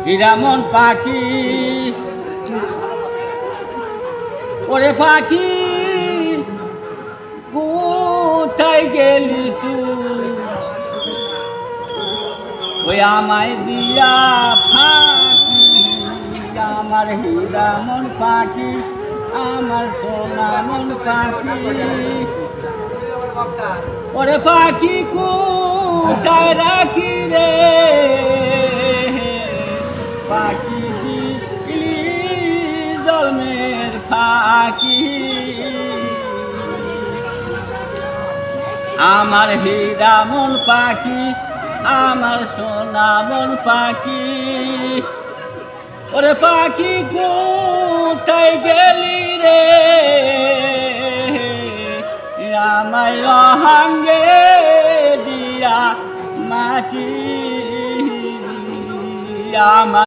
হীরামন পাখি ওরে পাখি কোথায় গেলি তুই ওই আমায় দিয়া ফাঁকি আমার হীরামন পাখি আমার সোনা মন পাখি ওরে পাখি কোথায় রাখি রে পাখি জন্মের ফাঁকি আমার হীরামন পাখি আমার সোনা মন পাখি ওরে পাখি কোথায় গেলি রে আমায় রহাঙ্গে দিয়া মাটি আমার